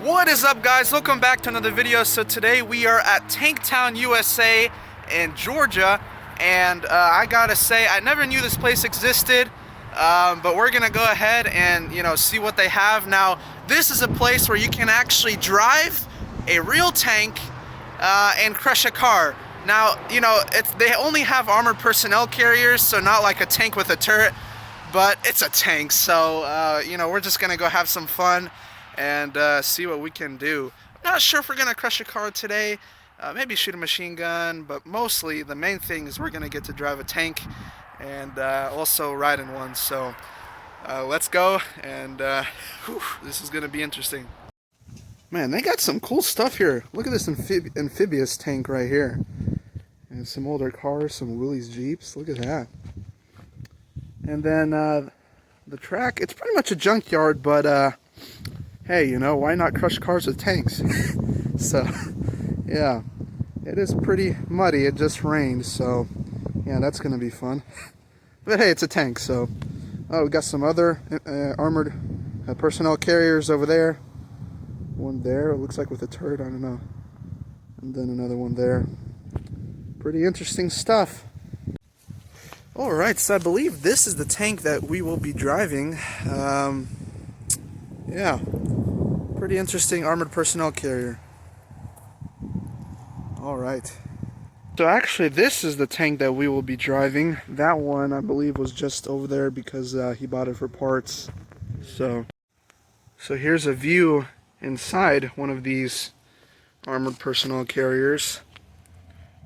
What is up, guys? Welcome back to another video. So today we are at Tanktown, USA in Georgia, and I gotta say, I never knew this place existed, but we're gonna go ahead and see what they have. Now, this is a place where you can actually drive a real tank and crush a car. Now, they only have armored personnel carriers, so not like a tank with a turret, but it's a tank. So we're just gonna go have some fun and see what we can do. I'm not sure if we're gonna crush a car today, maybe shoot a machine gun, but mostly the main thing is we're gonna get to drive a tank and also ride in one. So let's go, and this is gonna be interesting. Man, they got some cool stuff here. Look at this amphibious tank right here, and some older cars, some Willys Jeeps. Look at that. And then the track, it's pretty much a junkyard, but hey, why not crush cars with tanks? So, yeah, it is pretty muddy. It just rained, so yeah, that's gonna be fun. But hey, it's a tank, so. Oh, we got some other armored personnel carriers over there. One there, it looks like with a turret, I don't know. And then another one there. Pretty interesting stuff. Alright, so I believe this is the tank that we will be driving. Yeah, pretty interesting armored personnel carrier. Alright. So actually, this is the tank that we will be driving. That one, I believe, was just over there because he bought it for parts. So here's a view inside one of these armored personnel carriers.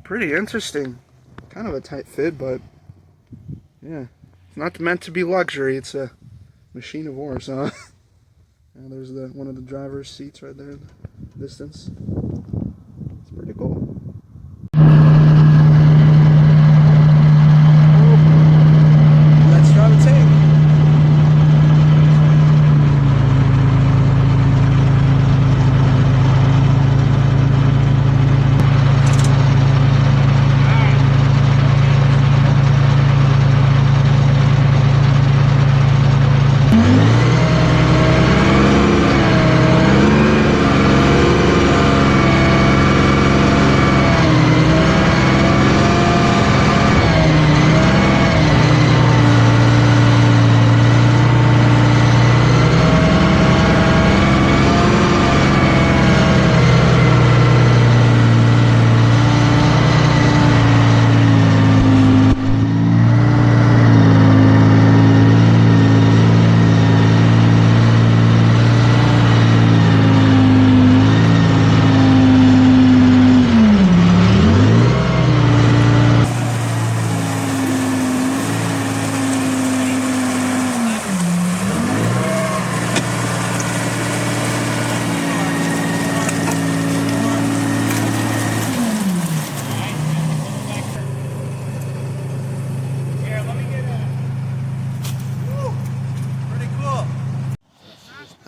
Pretty interesting. Kind of a tight fit, but yeah, it's not meant to be luxury. It's a machine of war, huh? And there's one of the driver's seats right there in the distance. It's pretty cool. Let's drive a tank.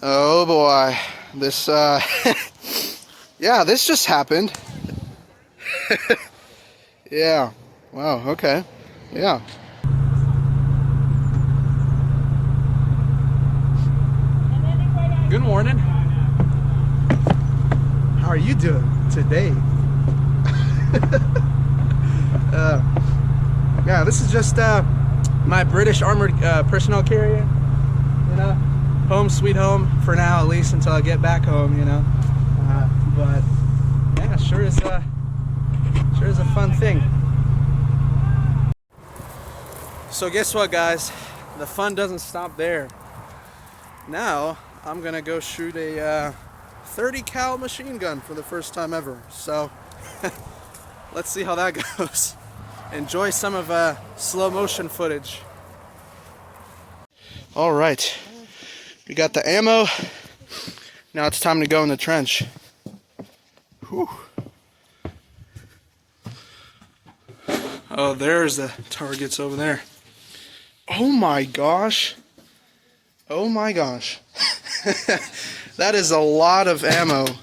Oh boy, this yeah, this just happened. Yeah, wow, okay, yeah. Good morning. How are you doing today? Yeah, this is just my British armored personnel carrier, home sweet home for now, at least until I get back home, but yeah, sure is a fun thing. So guess what, guys, the fun doesn't stop there. Now I'm gonna go shoot a 30 cal machine gun for the first time ever, so let's see how that goes. Enjoy some of slow motion footage. All right, we got the ammo. Now it's time to go in the trench. Whew. Oh, there's the targets over there. Oh my gosh. Oh my gosh. That is a lot of ammo. Yeah,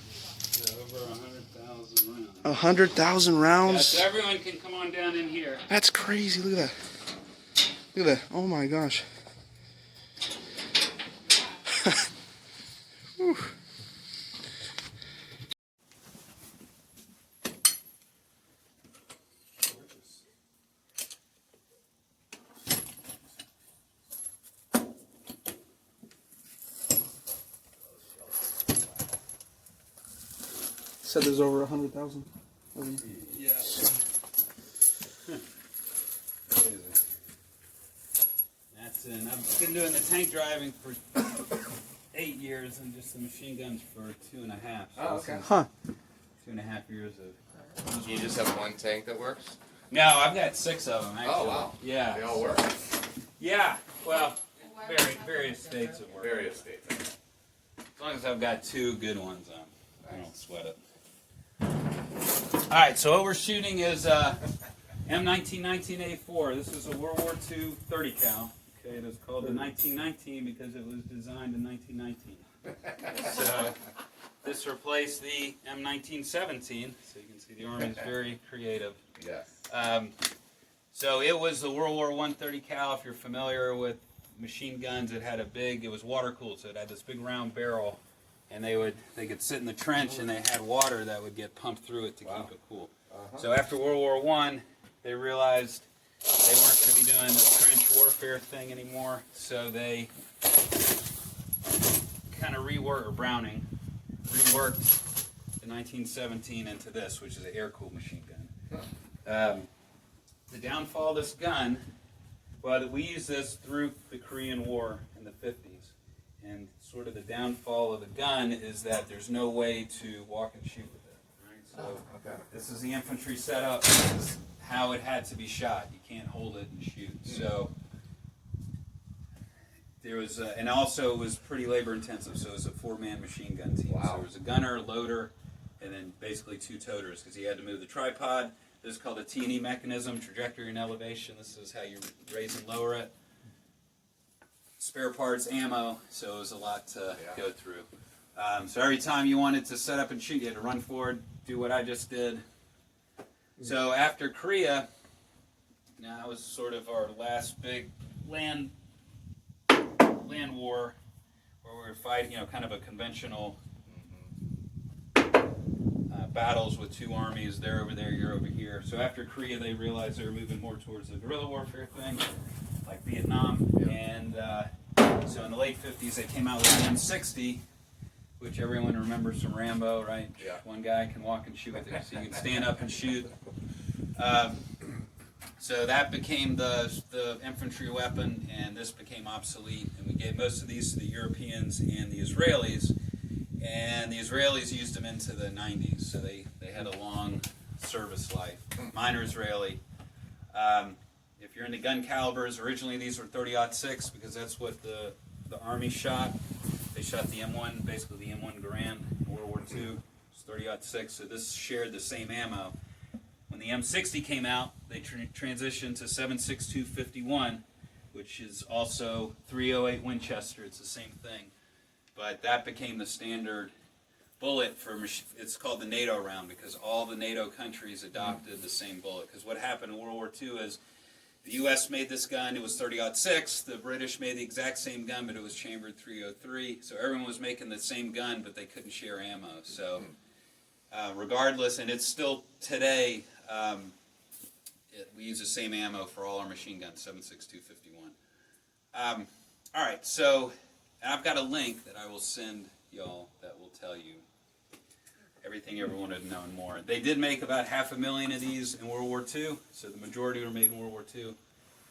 over 100,000 rounds. 100,000 rounds? Yeah, so everyone can come on down in here. That's crazy. Look at that. Look at that. Oh my gosh. Said there's over 100,000. Yeah. Crazy. That's in. I've been doing the tank driving for 8 years and just the machine guns for 2.5. So Oh, okay. Huh. 2.5 years of. You just have one tank that works? No, I've got 6 of them actually. Oh, wow. Yeah. They all work? Yeah. Well, various states of work. Various states. As long as I've got 2 good ones on, I don't sweat it. All right, so what we're shooting is M19 19A4. This is a World War II 30 cal. Okay, it is called the 1919 because it was designed in 1919. So this replaced the M1917. So you can see the Army is very creative. Yes. So it was the World War I 30 cal. If you're familiar with machine guns, it was water cooled, so it had this big round barrel, and they could sit in the trench, and they had water that would get pumped through it to keep it cool. So after World War I, they realized they weren't going to be doing the trench warfare thing anymore, so they kind of Browning reworked the 1917 into this, which is an air-cooled machine gun. The downfall of this gun, well, we used this through the Korean War in the 50s, and sort of the downfall of the gun is that there's no way to walk and shoot with it. Right? So this is the infantry setup. This is how it had to be shot. You can't hold it and shoot. So there was, and also it was pretty labor intensive. So it was a 4-man machine gun team. Wow. So there was a gunner, loader, and then basically 2 toters because he had to move the tripod. This is called a T&E mechanism, trajectory and elevation. This is how you raise and lower it. Spare parts, ammo, so it was a lot to go through. So every time you wanted to set up and shoot, you had to run forward, do what I just did. So after Korea, that was sort of our last big land war where we were fighting, kind of a conventional battles with 2 armies. They're over there, you're over here. So after Korea, they realized they were moving more towards the guerrilla warfare thing, like Vietnam. And so in the late 50s, they came out with the M60, which everyone remembers from Rambo, right? Yeah. One guy can walk and shoot with it, so you can stand up and shoot. So that became the infantry weapon, and this became obsolete. And we gave most of these to the Europeans and the Israelis. And the Israelis used them into the 90s, so they had a long service life. Mine are Israeli. If you're into gun calibers, originally these were 30-06 because that's what the Army shot. They shot the M1, basically the M1 Garand in World War II. It's 30-06, so this shared the same ammo. When the M60 came out, they transitioned to 7.62 which is also 308 Winchester. It's the same thing. But that became the standard bullet for, it's called the NATO round because all the NATO countries adopted the same bullet. Because what happened in World War II is the U.S. made this gun, it was 30-06. The British made the exact same gun, but it was chambered 303. So everyone was making the same gun, but they couldn't share ammo. So regardless, and it's still today, we use the same ammo for all our machine guns, 7.62 51. All right, so I've got a link that I will send y'all that will tell you everything you ever wanted to know and more. They did make about 500,000 of these in World War II, so the majority were made in World War II.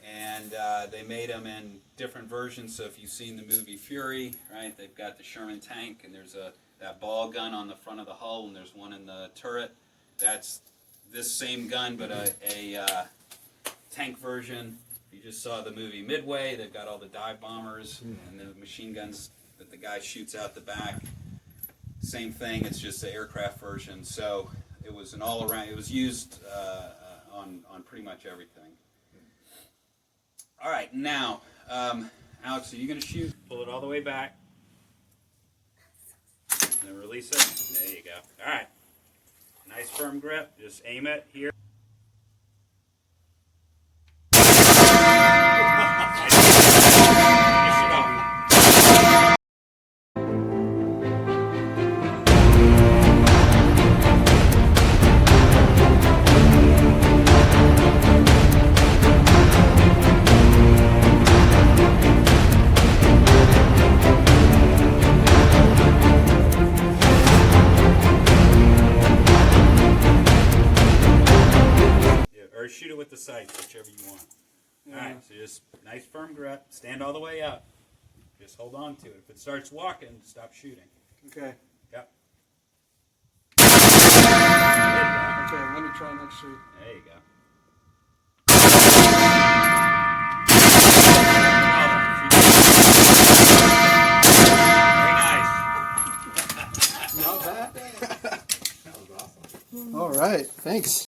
And they made them in different versions, so if you've seen the movie Fury, right, they've got the Sherman tank, and there's that ball gun on the front of the hull, and there's one in the turret. That's this same gun, but a tank version. You just saw the movie Midway. They've got all the dive bombers and the machine guns that the guy shoots out the back. Same thing, it's just the aircraft version. So it was an all-around, it was used on pretty much everything. All right, now, Alex, are you going to shoot? Pull it all the way back. And then release it. There you go. All right. Nice firm grip. Just aim it here. the sights, whichever you want. All right, so just nice firm grip. Stand all the way up. Just hold on to it. If it starts walking, stop shooting. Okay. Yep. Okay, let me try next shoot. There you go. Very nice. Not bad. That was awesome. All right, thanks.